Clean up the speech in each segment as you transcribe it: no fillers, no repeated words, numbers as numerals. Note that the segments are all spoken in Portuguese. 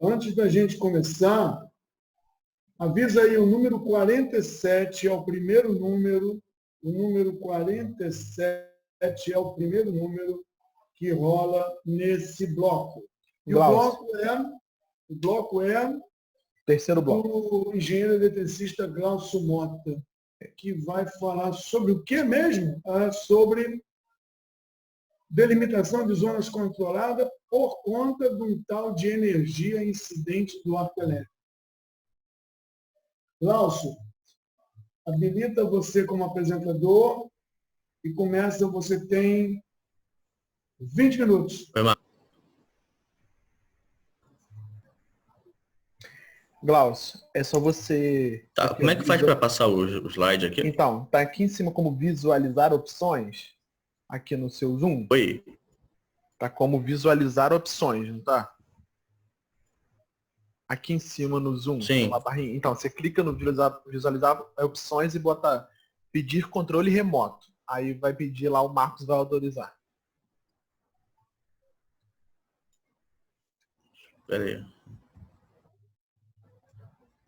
Antes da gente começar, avisa aí o número 47 é o primeiro número, o número 47 é o primeiro número que rola nesse bloco. E o bloco é terceiro bloco. O engenheiro eletricista Glaucio Mota, que vai falar sobre o que mesmo? Sobre delimitação de zonas controladas por conta de um tal de energia incidente do arco elétrico. Glaucio, habilita você como apresentador e começa, você tem 20 minutos. Glaucio, é só você... Tá, como é que faz para passar o slide aqui? Então, tá aqui em cima como visualizar opções, aqui no seu Zoom. Oi. Tá como visualizar opções, não tá? Aqui em cima no Zoom. Sim. Uma barrinha. Então, você clica no visualizar opções e bota pedir controle remoto. Aí vai pedir lá, o Marcos vai autorizar. Pera aí.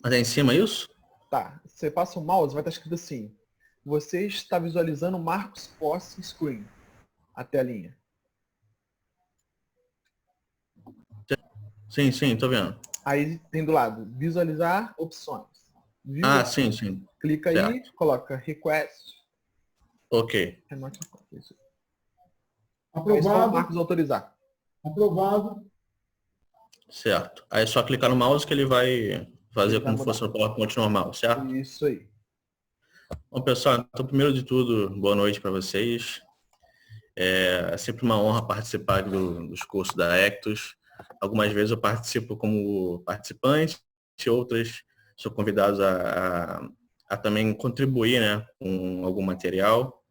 Mas é em cima isso? Tá. Você passa o mouse, vai estar escrito assim. Você está visualizando Marcos Posse Screen. A telinha. Sim, tô vendo. Aí tem do lado, visualizar opções. Sim. Clica certo. aí, coloca request. Ok. Aprovado. O Marcos autorizar. Aprovado. Certo. Aí é só clicar no mouse que ele vai fazer como fosse no PowerPoint normal, certo? Isso aí. Bom, pessoal, então, primeiro de tudo, boa noite para vocês. É sempre uma honra participar dos cursos da Ectus. Algumas vezes eu participo como participante, outras sou convidado a também contribuir, né, com algum material.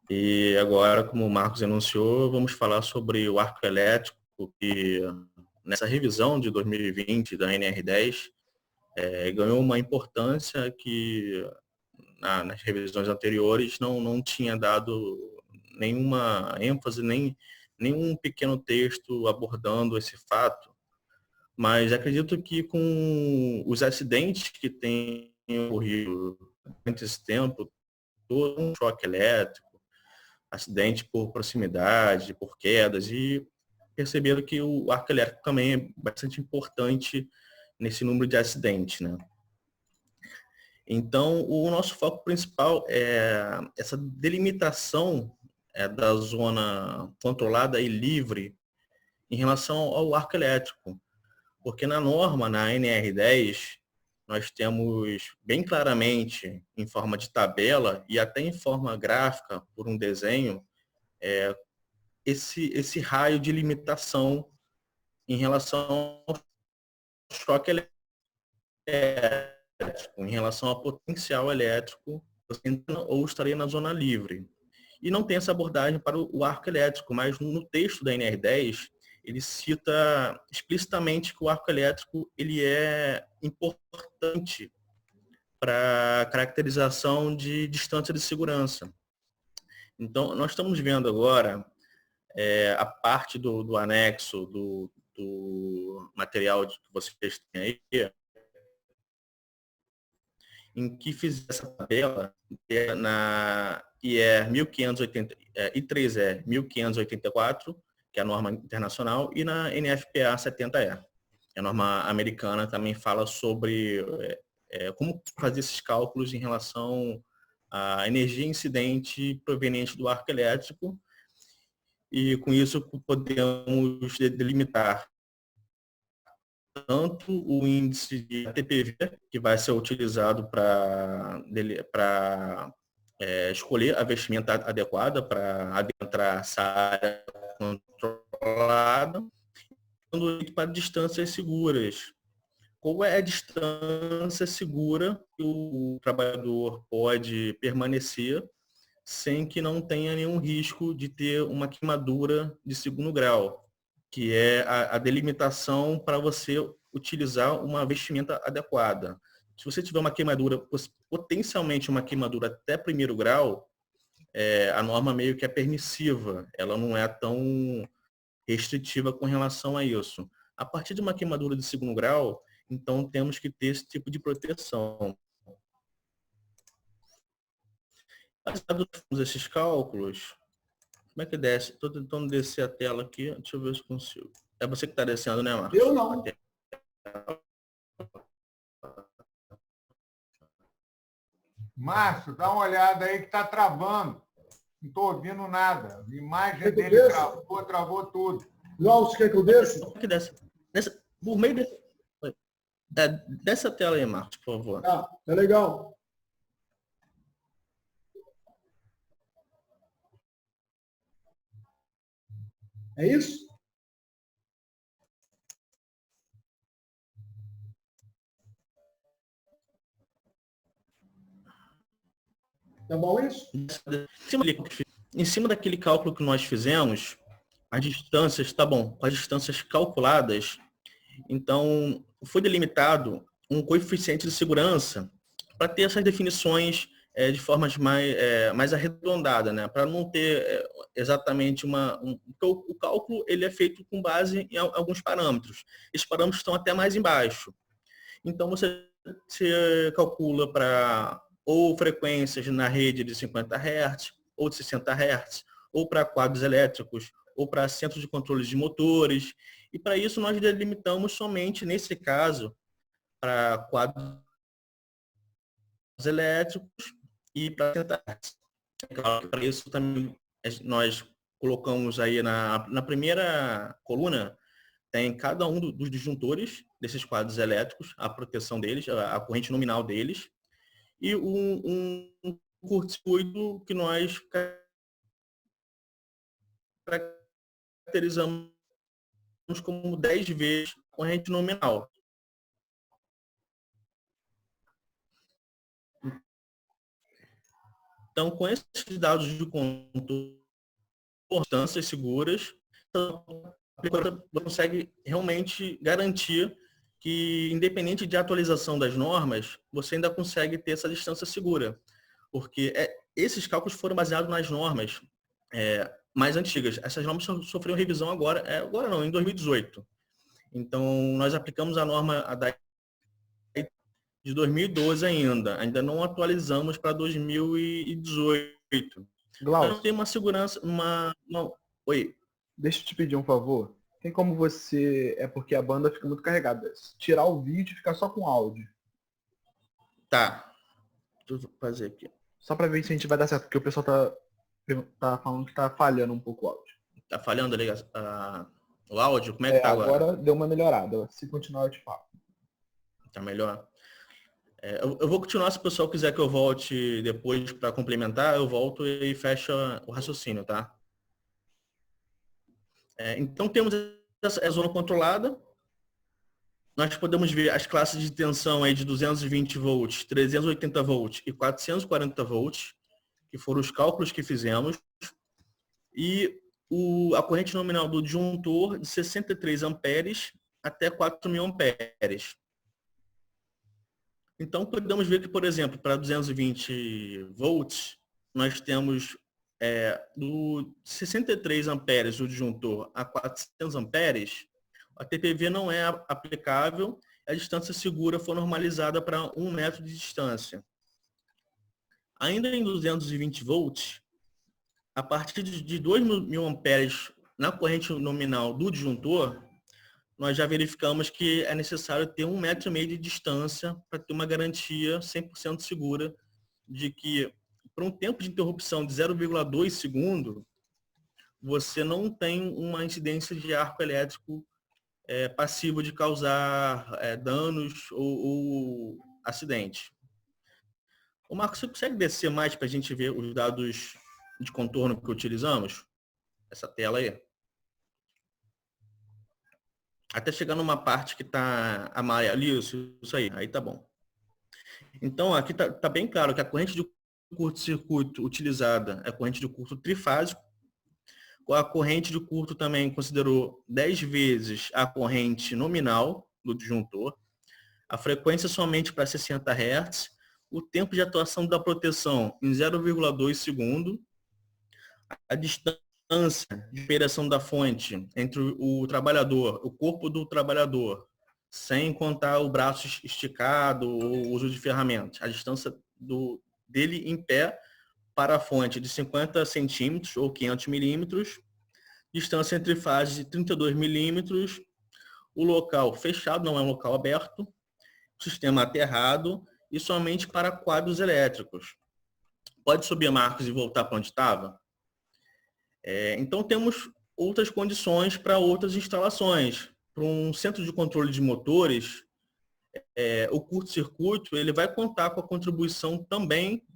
E agora, como o Marcos anunciou, vamos falar sobre o arco elétrico, que nessa revisão de 2020 da NR10 ganhou uma importância que nas revisões anteriores não tinha dado nenhuma ênfase, nenhum pequeno texto abordando esse fato. Mas acredito que com os acidentes que têm ocorrido durante esse tempo, todo um choque elétrico, acidente por proximidade, por quedas, e perceberam que o arco elétrico também é bastante importante nesse número de acidentes, né? Então, o nosso foco principal é essa delimitação da zona controlada e livre em relação ao arco elétrico. Porque na norma, na NR10, nós temos bem claramente, em forma de tabela e até em forma gráfica, por um desenho, esse raio de limitação em relação ao choque elétrico, em relação ao potencial elétrico, ou estaria na zona livre. E não tem essa abordagem para o arco elétrico, mas no texto da NR10, ele cita explicitamente que o arco elétrico ele é importante para a caracterização de distância de segurança. Então, nós estamos vendo agora a parte do anexo do material que vocês têm aí, em que fiz essa tabela na IER 1580, I3E 1584, que é a norma internacional, e na NFPA 70E. A norma americana também fala sobre como fazer esses cálculos em relação à energia incidente proveniente do arco elétrico, e com isso podemos delimitar tanto o índice de TPV, que vai ser utilizado para escolher a vestimenta adequada para adentrar essa área controlada, para distâncias seguras. Qual é a distância segura que o trabalhador pode permanecer sem que não tenha nenhum risco de ter uma queimadura de segundo grau, que é a delimitação para você utilizar uma vestimenta adequada. Se você tiver uma queimadura, potencialmente uma queimadura até primeiro grau, a norma meio que é permissiva, ela não é tão restritiva com relação a isso. A partir de uma queimadura de segundo grau, então temos que ter esse tipo de proteção. Baseado nesses cálculos, como é que desce? Estou tentando descer a tela aqui, deixa eu ver se consigo. É você que está descendo, né, Marcos? Eu não. Márcio, dá uma olhada aí que está travando. Não estou ouvindo nada. A imagem Quer que eu dele desça? travou tudo. João, você quer que eu desça? Como é que desce? Por meio desse... dessa tela aí, Marcos, por favor. Tá legal. É isso? Tá bom isso? Em cima daquele cálculo que nós fizemos, as distâncias, tá bom, com as distâncias calculadas, então foi delimitado um coeficiente de segurança para ter essas definições de formas mais arredondada, né? Para não ter exatamente o cálculo ele é feito com base em alguns parâmetros. Esses parâmetros estão até mais embaixo. Então você calcula para ou frequências na rede de 50 Hz, ou de 60 Hz, ou para quadros elétricos, ou para centros de controle de motores. E para isso nós delimitamos somente, nesse caso, para quadros elétricos e para 60 Hz. Para isso também nós colocamos aí na primeira coluna, tem cada um dos disjuntores desses quadros elétricos, a proteção deles, a corrente nominal deles, e um curto-circuito que nós caracterizamos como 10 vezes a corrente nominal. Então, com esses dados de contorno, distâncias seguras, você consegue realmente garantir que, independente de atualização das normas, você ainda consegue ter essa distância segura. Porque esses cálculos foram baseados nas normas mais antigas. Essas normas sofreram revisão agora não, em 2018. Então, nós aplicamos a norma de 2012 ainda não atualizamos para 2018. Glaucio, então tem uma segurança, Oi. deixa eu te pedir um favor. Tem como você... É porque a banda fica muito carregada. Tirar o vídeo e ficar só com áudio. Tá. Deixa eu fazer aqui. Só para ver se a gente vai dar certo, porque o pessoal tá falando que tá falhando um pouco o áudio. Tá falhando ali o áudio? Como é que tá agora? Agora deu uma melhorada. Se continuar, eu te falo. Tá melhor? Eu vou continuar, se o pessoal quiser que eu volte depois para complementar, eu volto e fecho o raciocínio, tá? Então temos essa zona controlada. Nós podemos ver as classes de tensão aí de 220 volts, 380 volts e 440 volts, que foram os cálculos que fizemos. E a corrente nominal do disjuntor de 63 amperes até 4.000 amperes. Então, podemos ver que, por exemplo, para 220 volts, nós temos do 63 amperes do disjuntor a 400 amperes, a TPV não é aplicável, a distância segura foi normalizada para 1 metro de distância. Ainda em 220 volts, a partir de 2.000 amperes na corrente nominal do disjuntor, nós já verificamos que é necessário ter 1,5 metro de distância para ter uma garantia 100% segura de que, por um tempo de interrupção de 0,2 segundo, você não tem uma incidência de arco elétrico passivo de causar danos ou acidente. O Marcos, você consegue descer mais para a gente ver os dados de contorno que utilizamos? Essa tela aí. Até chegar numa parte que está amarela, isso aí tá bom. Então, aqui tá bem claro que a corrente de curto-circuito utilizada é a corrente de curto trifásico. A corrente de curto também considerou 10 vezes a corrente nominal do disjuntor, a frequência somente para 60 Hz, o tempo de atuação da proteção em 0,2 segundo, a distância de operação da fonte entre o trabalhador, o corpo do trabalhador, sem contar o braço esticado ou o uso de ferramentas, a distância dele em pé para a fonte de 50 centímetros ou 500 milímetros, distância entre fases de 32 milímetros, o local fechado, não é um local aberto, sistema aterrado e somente para quadros elétricos. Pode subir, Marcos, e voltar para onde estava? Então, temos outras condições para outras instalações. Para um centro de controle de motores, o curto-circuito ele vai contar com a contribuição também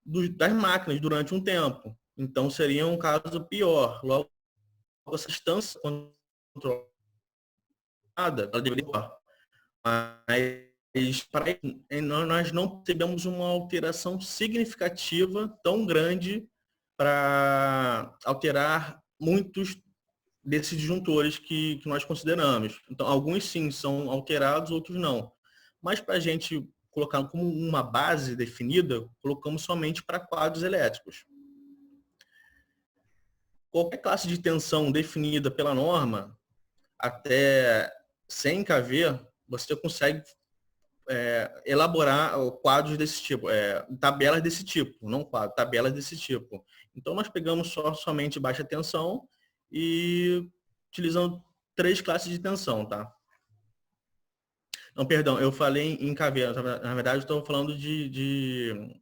das máquinas durante um tempo. Então, seria um caso pior. Logo, essa distância controlada, ela deveria... Mas nós não tivemos uma alteração significativa tão grande para alterar muitos desses disjuntores que nós consideramos. Então, alguns sim são alterados, outros não. Mas para a gente colocar como uma base definida, colocamos somente para quadros elétricos. Qualquer classe de tensão definida pela norma, até 100 kV, você consegue elaborar quadros desse tipo, tabelas desse tipo, não quadros, tabelas desse tipo. Então, nós pegamos somente baixa tensão e utilizando 3 classes de tensão, tá? Não, perdão, eu falei em kV, na verdade, eu estou falando de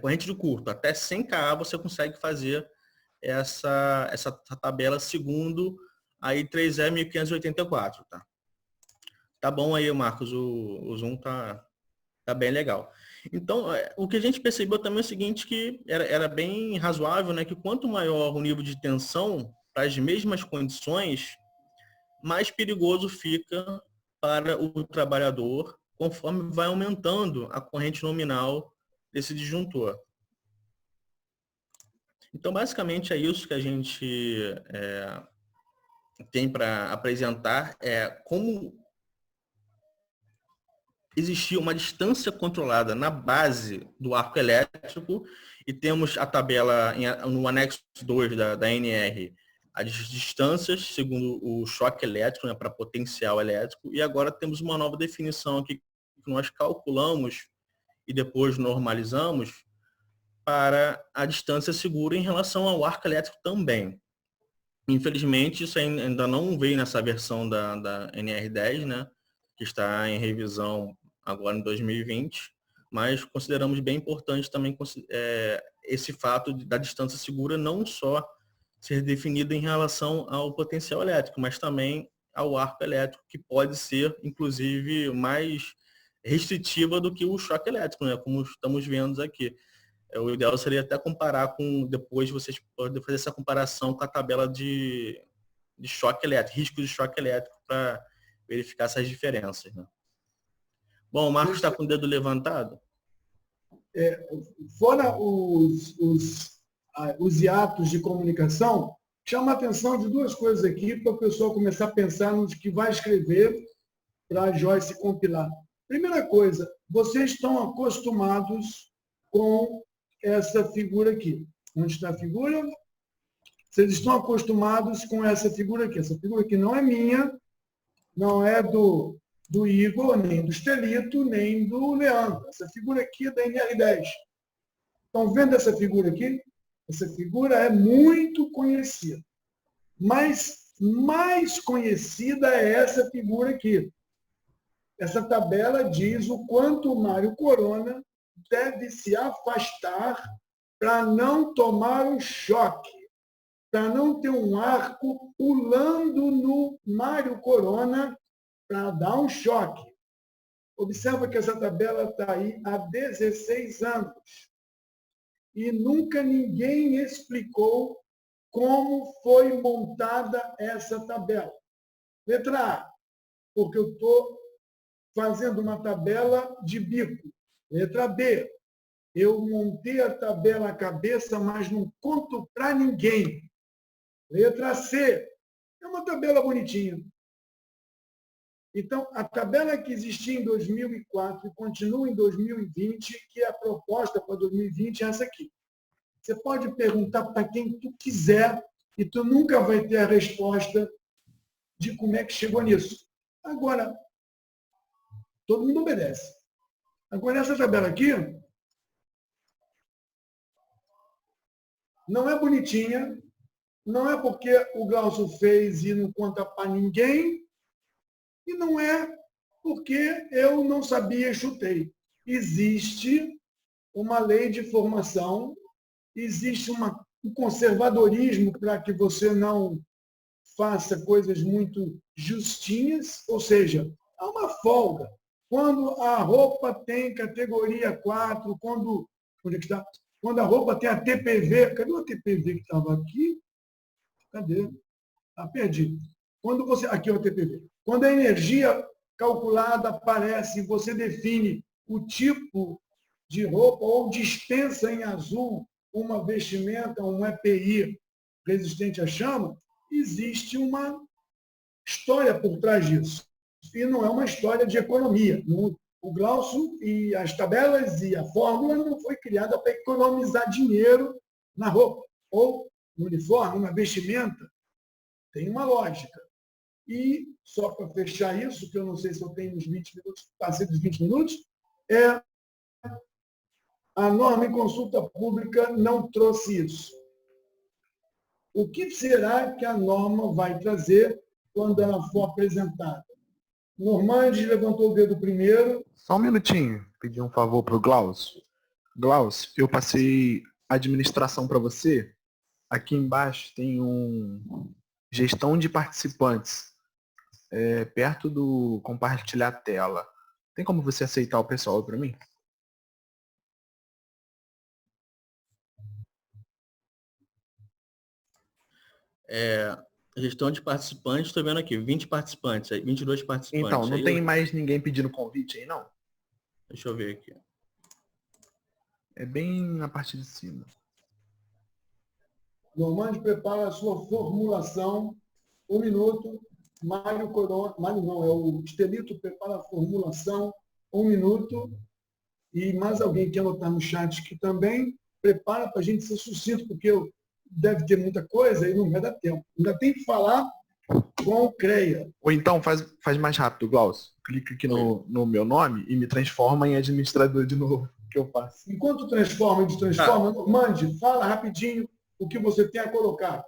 corrente de curto. Até 100 kA você consegue fazer essa tabela segundo aí 3E1584, tá? Tá bom aí, Marcos, o Zoom tá bem legal. Então, o que a gente percebeu também é o seguinte, que era bem razoável, né? Que quanto maior o nível de tensão para as mesmas condições, mais perigoso fica para o trabalhador, conforme vai aumentando a corrente nominal desse disjuntor. Então, basicamente, é isso que a gente tem para apresentar, como existia uma distância controlada na base do arco elétrico e temos a tabela no anexo 2 da NR, as distâncias segundo o choque elétrico, né, para potencial elétrico, e agora temos uma nova definição aqui que nós calculamos e depois normalizamos para a distância segura em relação ao arco elétrico também. Infelizmente, isso ainda não veio nessa versão da NR10, né, que está em revisão agora em 2020, mas consideramos bem importante também esse fato da distância segura não só ser definida em relação ao potencial elétrico, mas também ao arco elétrico, que pode ser, inclusive, mais restritiva do que o choque elétrico, né, como estamos vendo aqui. O ideal seria até comparar com, depois vocês podem fazer essa comparação com a tabela de choque elétrico, risco de choque elétrico, para verificar essas diferenças, né? Bom, o Marcos está com o dedo levantado. Fora os hiatos de comunicação, chama a atenção de 2 coisas aqui para o pessoal começar a pensar no que vai escrever para a Joyce compilar. Primeira coisa, vocês estão acostumados com essa figura aqui. Onde está a figura? Vocês estão acostumados com essa figura aqui. Essa figura aqui não é minha, não é do Igor, nem do Estelito, nem do Leandro. Essa figura aqui é da NR10. Estão vendo essa figura aqui? Essa figura é muito conhecida. Mas mais conhecida é essa figura aqui. Essa tabela diz o quanto o Mário Corona deve se afastar para não tomar um choque, para não ter um arco pulando no Mário Corona para dar um choque. Observa que essa tabela está aí há 16 anos. E nunca ninguém explicou como foi montada essa tabela. Letra A, porque eu estou fazendo uma tabela de bico. Letra B, eu montei a tabela à cabeça, mas não conto para ninguém. Letra C, é uma tabela bonitinha. Então, a tabela que existia em 2004 e continua em 2020, que é a proposta para 2020, é essa aqui. Você pode perguntar para quem tu quiser e tu nunca vai ter a resposta de como é que chegou nisso. Agora, todo mundo obedece. Agora, essa tabela aqui não é bonitinha, não é porque o Glaucio fez e não conta para ninguém, e não é porque eu não sabia e chutei. Existe uma lei de formação, existe um conservadorismo para que você não faça coisas muito justinhas, ou seja, há uma folga. Quando a roupa tem categoria 4, onde é que está? Quando a roupa tem a TPV, cadê o TPV que estava aqui? Cadê? Ah, perdi. Aqui é o TPV. Quando a energia calculada aparece, você define o tipo de roupa ou dispensa em azul uma vestimenta, um EPI resistente à chama, existe uma história por trás disso. E não é uma história de economia. O Glaucio e as tabelas e a fórmula não foi criada para economizar dinheiro na roupa ou no uniforme, na vestimenta. Tem uma lógica. E, só para fechar isso, que eu não sei se eu tenho uns 20 minutos, passei dos 20 minutos, a norma em consulta pública não trouxe isso. O que será que a norma vai trazer quando ela for apresentada? Normandes levantou o dedo primeiro. Só um minutinho, pedir um favor para o Glaucio. Glaucio, eu passei a administração para você. Aqui embaixo tem gestão de participantes, perto do compartilhar a tela. Tem como você aceitar o pessoal para mim? Gestão de participantes, estou vendo aqui, 20 participantes, 22 participantes. Então, não tem mais ninguém pedindo convite aí, não? Deixa eu ver aqui. É bem na parte de cima. Normandes prepara a sua formulação. 1 minuto. Mário não, é o Estelito prepara a formulação. 1 minuto. E mais alguém que anotar no chat que também prepara para a gente ser sucinto, porque deve ter muita coisa e não vai dar tempo. Ainda tem que falar com o CREA. Ou então faz mais rápido, Glaucio. Clica aqui no meu nome e me transforma em administrador de novo, que eu faço. Enquanto transforma e destransforma, Normande, fala rapidinho o que você tem a colocar.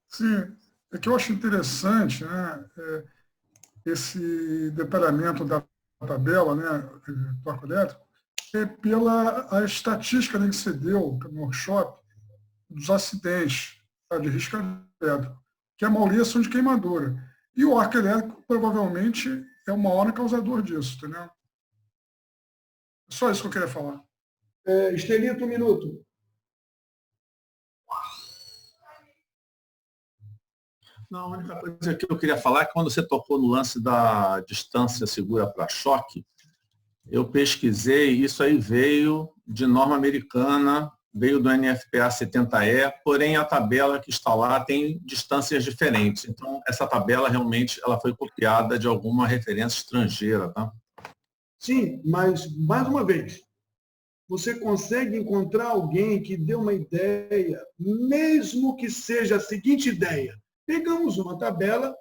Sim, é que eu acho interessante, né, esse detalhamento da tabela, né, do arco elétrico, pela a estatística, né, que você deu no workshop dos acidentes, tá, de risco elétrico, que a maioria são de queimadura. E o arco elétrico provavelmente é o maior causador disso, entendeu? É só isso que eu queria falar. Estelito, 1 minuto. Não, a única coisa que eu queria falar é que quando você tocou no lance da distância segura para choque, eu pesquisei, isso aí veio de norma americana, veio do NFPA 70E, porém a tabela que está lá tem distâncias diferentes. Então, essa tabela realmente ela foi copiada de alguma referência estrangeira, tá? Sim, mas, mais uma vez, você consegue encontrar alguém que dê uma ideia, mesmo que seja a seguinte ideia. Pegamos uma tabela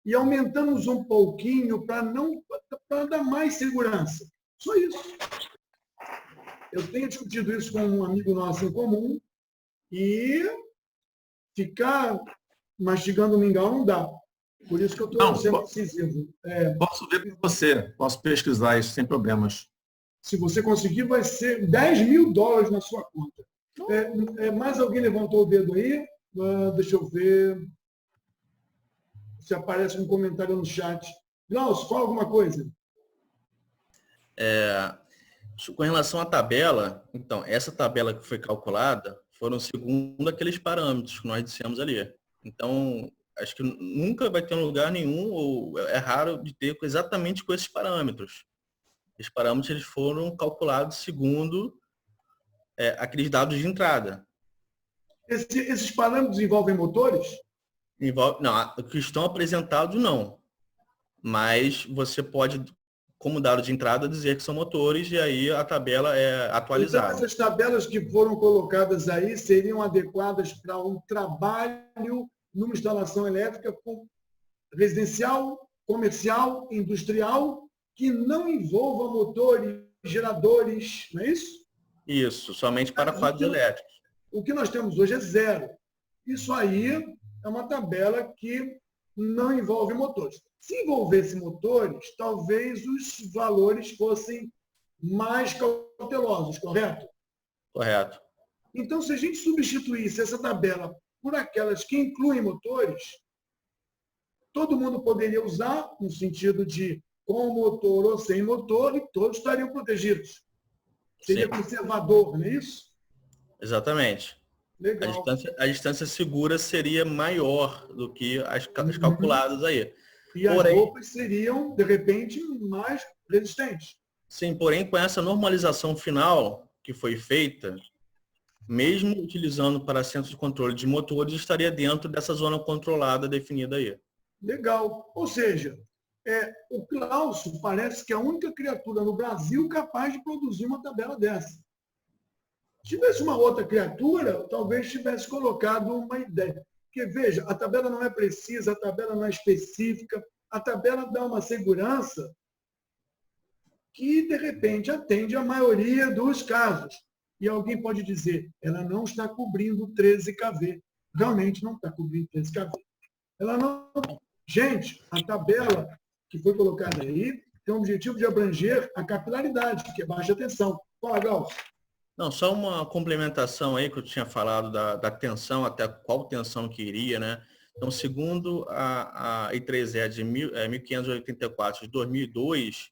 e aumentamos um pouquinho para dar mais segurança. Só isso. Eu tenho discutido isso com um amigo nosso em comum e ficar mastigando mingau não dá. Por isso que eu estou sendo decisivo. Posso ver para você, posso pesquisar isso sem problemas. Se você conseguir, vai ser $10 mil na sua conta. Mais alguém levantou o dedo aí? Deixa eu ver se aparece um comentário no chat. Glaucio, fala alguma coisa. Com relação à tabela, então, essa tabela que foi calculada foram segundo aqueles parâmetros que nós dissemos ali. Então, acho que nunca vai ter um lugar nenhum, ou é raro de ter exatamente com esses parâmetros. Esses parâmetros eles foram calculados segundo aqueles dados de entrada. Esses parâmetros envolvem motores? Não, o que estão apresentados não. Mas você pode como dado de entrada, dizer que são motores, e aí a tabela é Então, atualizada. essas tabelas que foram colocadas aí seriam adequadas para um trabalho numa instalação elétrica residencial, comercial, industrial, que não envolva motores, geradores, não é isso? Isso, somente para quadros elétricos. O que nós temos hoje é zero. Isso aí é uma tabela que não envolve motores. Se envolvesse motores, talvez os valores fossem mais cautelosos, correto? Correto. Então, se a gente substituísse essa tabela por aquelas que incluem motores, todo mundo poderia usar, no sentido de com motor ou sem motor, e todos estariam protegidos. Seria Sim. conservador, não é isso? Exatamente. Legal. A distância segura seria maior do que as calculadas aí. E as Porém, roupas seriam, de repente, mais resistentes. sim, porém, com essa normalização final que foi feita, mesmo utilizando para centro de controle de motores, estaria dentro dessa zona controlada definida aí. Legal. Ou seja, o Klauso parece que é a única criatura no Brasil capaz de produzir uma tabela dessa. Se tivesse uma outra criatura, talvez tivesse colocado uma ideia. Porque, veja, a tabela não é precisa, a tabela não é específica, a tabela dá uma segurança que, de repente, atende a maioria dos casos. E alguém pode dizer, ela não está cobrindo 13 kV. Realmente não está cobrindo 13 kV. Ela não... Gente, a tabela que foi colocada aí tem o objetivo de abranger a capilaridade, que é baixa tensão. Fala, Gauss. Não, só uma complementação aí que eu tinha falado da tensão, até qual tensão que iria, né? Então, segundo a I3E de 1584 de 2002,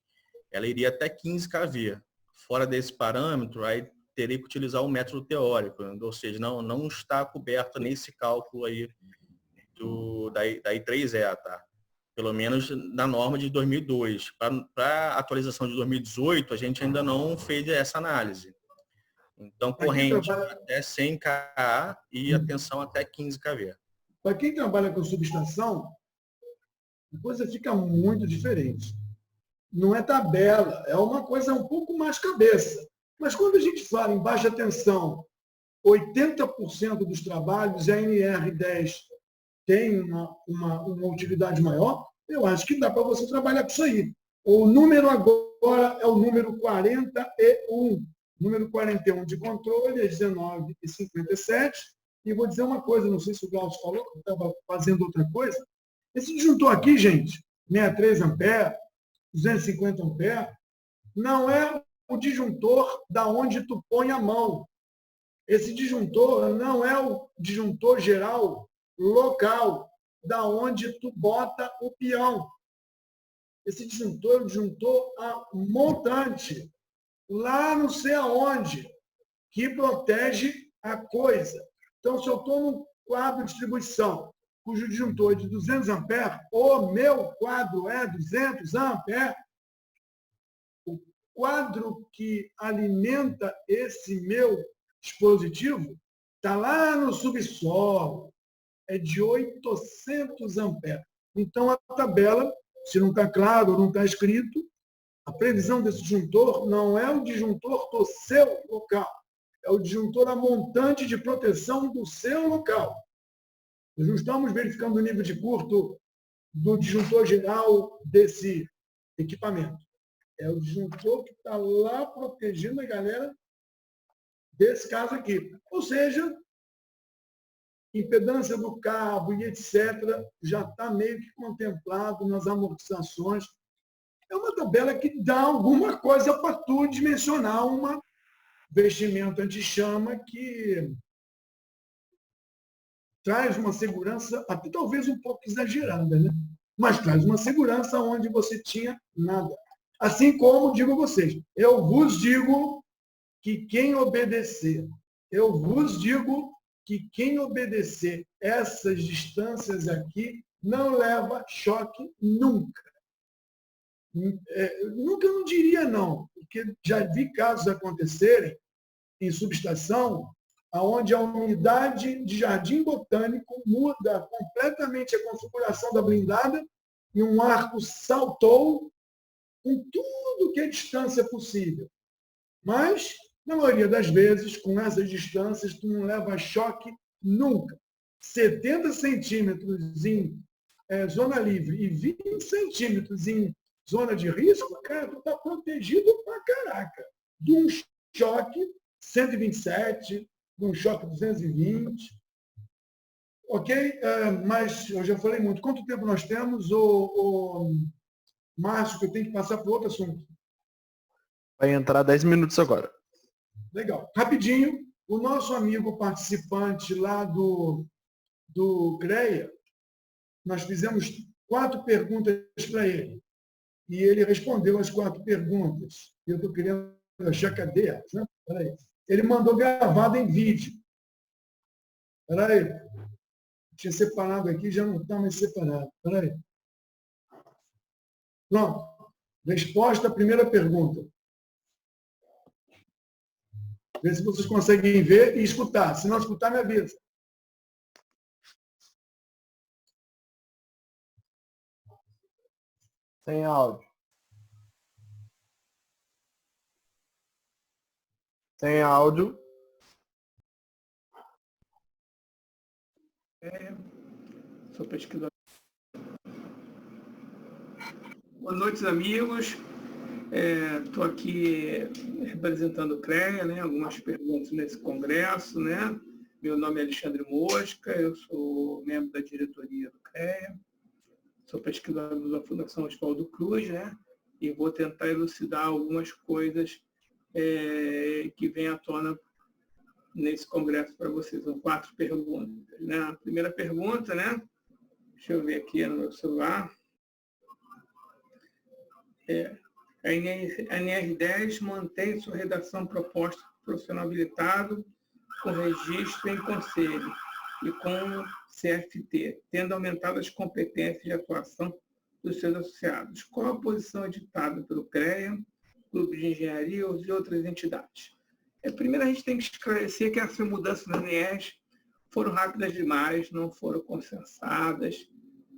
ela iria até 15 kV. Fora desse parâmetro, aí teria que utilizar o método teórico, ou seja, não está coberta nesse cálculo aí da I3E, tá? Pelo menos na norma de 2002. Para a atualização de 2018, a gente ainda não fez essa análise. Então, corrente até 100 kA e a tensão até 15 kV. Para quem trabalha com subestação, a coisa fica muito diferente. Não é tabela, é uma coisa um pouco mais cabeça. Mas quando a gente fala em baixa tensão, 80% dos trabalhos, a NR10 tem uma utilidade maior, eu acho que dá para você trabalhar com isso aí. O número agora é o número 41. Número 41 de controle é 19,57. E vou dizer uma coisa, não sei se o Glaucio falou, que eu estava fazendo outra coisa. Esse disjuntor aqui, gente, 63 amperes, 250 amperes, não é o disjuntor da onde tu põe a mão. Esse disjuntor não é o disjuntor geral local, da onde tu bota o peão. Esse disjuntor é o disjuntor montante, lá não sei aonde, que protege a coisa. Então, se eu estou num quadro de distribuição cujo disjuntor é de 200 amperes, o meu quadro é 200 amperes, o quadro que alimenta esse meu dispositivo está lá no subsolo, é de 800 amperes. Então, a tabela, se não está claro ou não está escrito, a previsão desse disjuntor não é o disjuntor do seu local, é o disjuntor a montante de proteção do seu local. Nós não estamos verificando o nível de curto do disjuntor geral desse equipamento. É o disjuntor que está lá protegendo a galera desse caso aqui. Ou seja, impedância do cabo e etc. já está meio que contemplado nas amortizações. É uma tabela que dá alguma coisa para tu dimensionar um vestimento anti-chama que traz uma segurança, até talvez um pouco exagerada, né? Mas traz uma segurança onde você tinha nada. Assim como digo a vocês, eu vos digo que quem obedecer, essas distâncias aqui não leva choque nunca. Nunca não diria não, porque já vi casos acontecerem em subestação onde a unidade de jardim botânico muda completamente a configuração da blindada e um arco saltou com tudo que é distância possível. Mas, na maioria das vezes, com essas distâncias, tu não leva choque nunca. 70 centímetros em zona livre e 20 centímetros em zona de risco, cara, tu está protegido pra caraca. De um choque 127, de um choque 220. Ok? Mas eu já falei muito. Quanto tempo nós temos, o Márcio, que eu tenho que passar para outro assunto? Vai entrar 10 minutos agora. Legal. Rapidinho, o nosso amigo participante lá do CREA, nós fizemos 4 perguntas para ele. E ele respondeu as 4 perguntas. Eu estou querendo achar cadê elas, né? Peraí. Ele mandou gravado em vídeo. Peraí. Tinha separado aqui, já não está mais separado. Peraí. Pronto. Resposta à primeira pergunta. Vê se vocês conseguem ver e escutar. Se não escutar, me avisa. Sem áudio. Sem áudio. Sou pesquisador. Boa noite, amigos. Estou aqui representando o CREA, né? Algumas perguntas nesse congresso, né? Meu nome é Alexandre Mosca, eu sou membro da diretoria do CREA, sou pesquisador da Fundação Oswaldo Cruz, né? E vou tentar elucidar algumas coisas que vêm à tona nesse congresso para vocês. São 4 perguntas, né? A primeira pergunta, né? Deixa eu ver aqui no meu celular. A NR10 mantém sua redação proposta por profissional habilitado com registro em conselho e com CFT, tendo aumentado as competências de atuação dos seus associados. Qual a posição editada pelo CREA, Clube de Engenharia e outras entidades? Primeiro, a gente tem que esclarecer que essas mudanças nas NRs foram rápidas demais, não foram consensadas,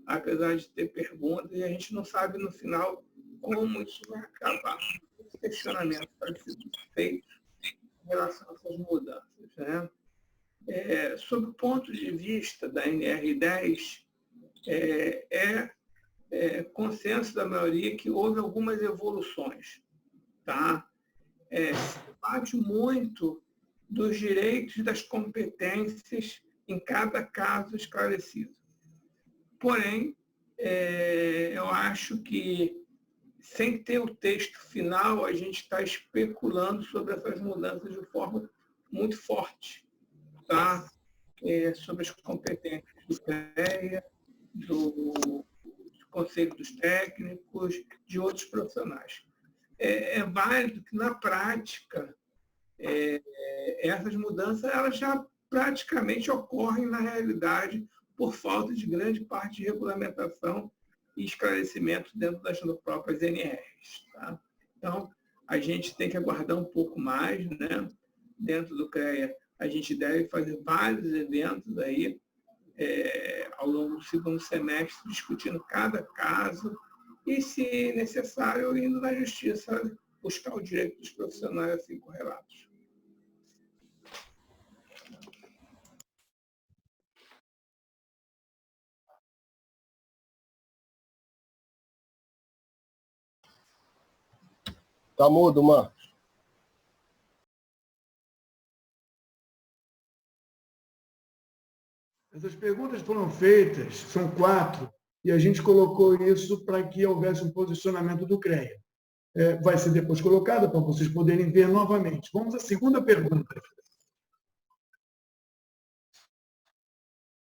apesar de ter perguntas, e a gente não sabe, no final, como isso vai acabar. Esse questionamento pode ser feito em relação a essas mudanças, né? Sob o ponto de vista da NR10, consenso da maioria que houve algumas evoluções, tá? Se bate muito dos direitos e das competências em cada caso esclarecido. Porém, eu acho que, sem ter o texto final, a gente está especulando sobre essas mudanças de forma muito forte, tá? Sobre as competências do CREA, do Conselho dos Técnicos, de outros profissionais. É válido que, na prática, essas mudanças elas já praticamente ocorrem na realidade por falta de grande parte de regulamentação e esclarecimento dentro das próprias NRs. Tá? Então, a gente tem que aguardar um pouco mais, né? Dentro do CREA, a gente deve fazer vários eventos aí, ao longo do segundo semestre, discutindo cada caso e, se necessário, indo na justiça buscar o direito dos profissionais assim correlatos. Tá mudo, Marcos. Essas perguntas foram feitas, são 4, e a gente colocou isso para que houvesse um posicionamento do CREA. Vai ser depois colocada para vocês poderem ver novamente. Vamos à segunda pergunta.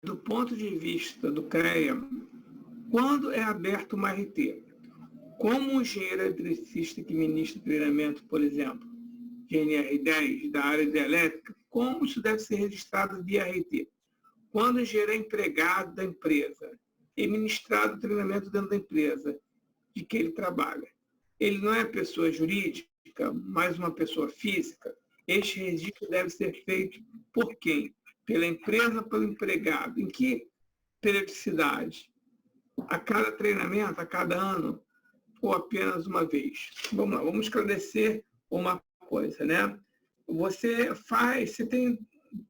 Do ponto de vista do CREA, quando é aberto uma RT? Como um engenheiro eletricista que ministra treinamento, por exemplo, de NR10 da área de elétrica, como isso deve ser registrado via RT? Quando o engenheiro é empregado da empresa e ministrado treinamento dentro da empresa de que ele trabalha, ele não é pessoa jurídica, mas uma pessoa física, este registro deve ser feito por quem? Pela empresa, pelo empregado. Em que periodicidade? A cada treinamento, a cada ano? ou apenas uma vez? Vamos lá, vamos esclarecer uma coisa, né? Você tem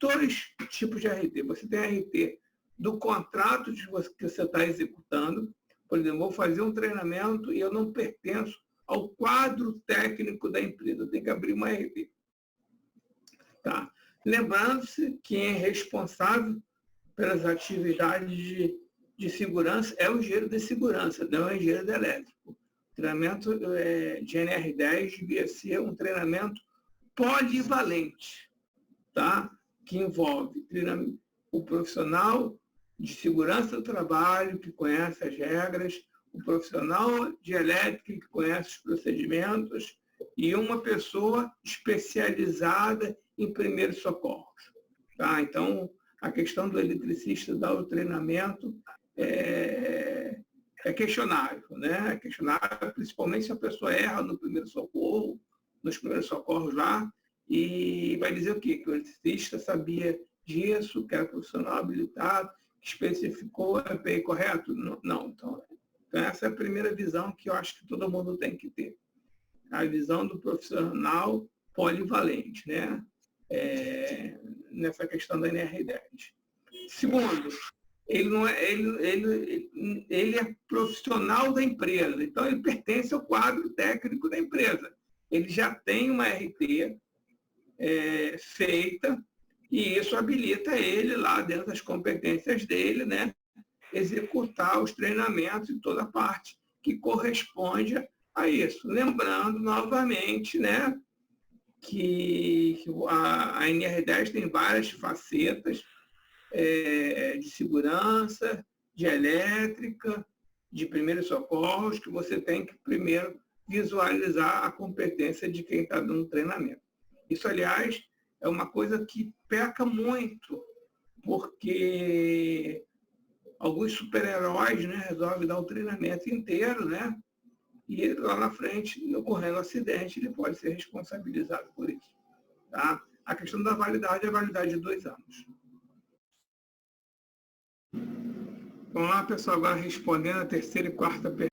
dois tipos de RT. Você tem a RT do contrato que você está executando. Por exemplo, vou fazer um treinamento e eu não pertenço ao quadro técnico da empresa. Eu tenho que abrir uma RT. Tá? Lembrando-se que quem é responsável pelas atividades de segurança é o engenheiro de segurança, não é o engenheiro de elétrico. O treinamento de NR10 devia ser um treinamento polivalente, tá? Que envolve o profissional de segurança do trabalho, que conhece as regras, o profissional de elétrica, que conhece os procedimentos, e uma pessoa especializada em primeiros socorros. Tá? Então, a questão do eletricista dar o treinamento é questionável, né? É questionável, principalmente se a pessoa erra no primeiro socorro, nos primeiros socorros lá, e vai dizer o quê? Que o eletricista sabia disso, que era profissional habilitado, que especificou o EPI correto? Não. Então, essa é a primeira visão que eu acho que todo mundo tem que ter. A visão do profissional polivalente, né? Nessa questão da NR10. Segundo, ele é profissional da empresa, então ele pertence ao quadro técnico da empresa. Ele já tem uma RT feita e isso habilita ele lá dentro das competências dele, né? Executar os treinamentos e toda a parte que corresponde a isso. Lembrando novamente, né, que a NR10 tem várias facetas de segurança, de elétrica, de primeiros socorros, que você tem que primeiro visualizar a competência de quem está dando treinamento. Isso, aliás, é uma coisa que peca muito, porque alguns super-heróis, né, resolvem dar o treinamento inteiro, né? E lá na frente, ocorrendo um acidente, ele pode ser responsabilizado por isso. Tá? A questão da validade é a validade de 2 anos. Vamos lá, pessoal, agora respondendo a terceira e quarta pergunta.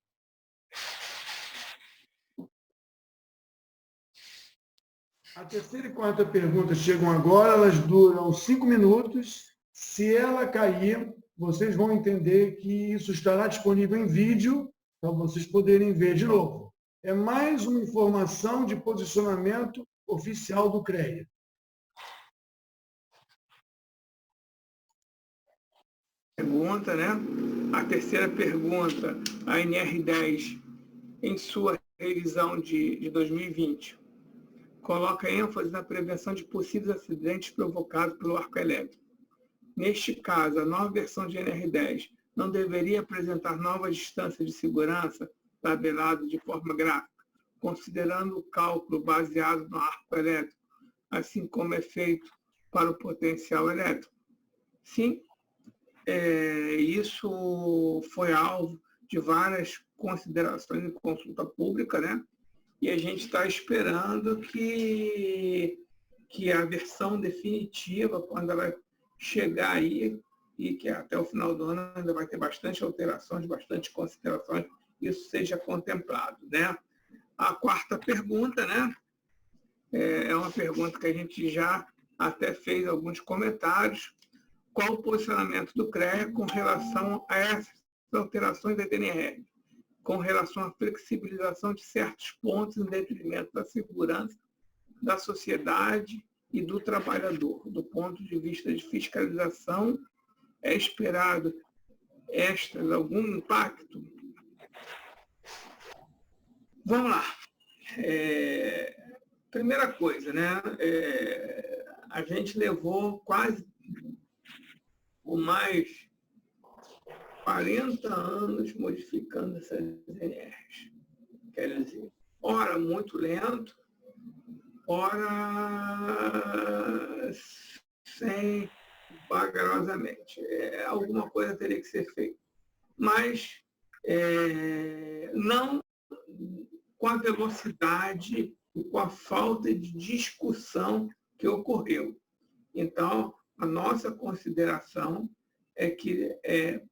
A terceira e quarta pergunta chegam agora, elas duram 5 minutos. Se ela cair, vocês vão entender que isso estará disponível em vídeo, para vocês poderem ver de novo. É mais uma informação de posicionamento oficial do CREA. Pergunta, né? A terceira pergunta, a NR10, em sua revisão de 2020, coloca ênfase na prevenção de possíveis acidentes provocados pelo arco elétrico. Neste caso, a nova versão de NR10 não deveria apresentar novas distâncias de segurança tabelado de forma gráfica, considerando o cálculo baseado no arco elétrico, assim como é feito para o potencial elétrico. Sim, isso foi alvo de várias considerações em consulta pública, né? E a gente está esperando que a versão definitiva, quando ela chegar aí, e que até o final do ano ainda vai ter bastante alterações, bastante considerações, isso seja contemplado, né? A quarta pergunta, né? É uma pergunta que a gente já até fez alguns comentários. Qual o posicionamento do CREA com relação a essas alterações da DNR, com relação à flexibilização de certos pontos em detrimento da segurança da sociedade e do trabalhador? Do ponto de vista de fiscalização, é esperado extras algum impacto? Vamos lá. Primeira coisa, né? A gente levou quase ou mais 40 anos modificando essas NRs. Quer dizer, ora muito lento, ora sem vagarosamente. Alguma coisa teria que ser feita. Mas não com a velocidade e com a falta de discussão que ocorreu. Então, a nossa consideração é que,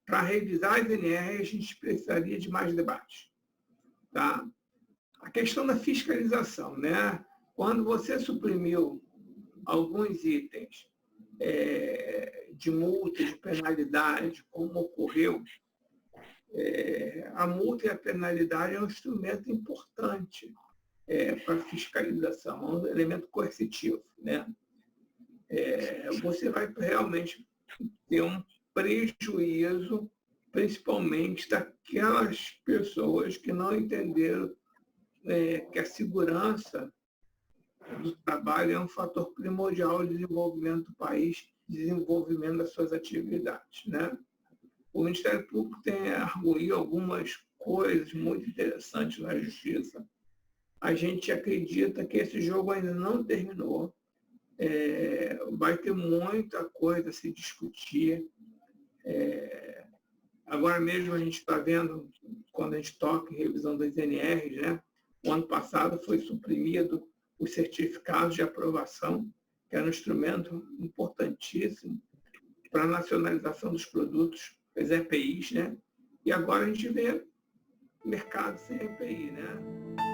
para revisar as NR, a gente precisaria de mais debate. Tá? A questão da fiscalização, né? Quando você suprimiu alguns itens de multa, de penalidade, como ocorreu, a multa e a penalidade é um instrumento importante para a fiscalização, é um elemento coercitivo, né? Você vai realmente ter um prejuízo, principalmente daquelas pessoas que não entenderam que a segurança do trabalho é um fator primordial de desenvolvimento do país, desenvolvimento das suas atividades, né? O Ministério Público tem arguído algumas coisas muito interessantes na Justiça. A gente acredita que esse jogo ainda não terminou. Vai ter muita coisa a se discutir. Agora mesmo a gente está vendo, quando a gente toca em revisão das NRs, né? O ano passado foi suprimido os certificados de aprovação, que era um instrumento importantíssimo para a nacionalização dos produtos, as EPIs, né? E agora a gente vê mercado sem EPI, né?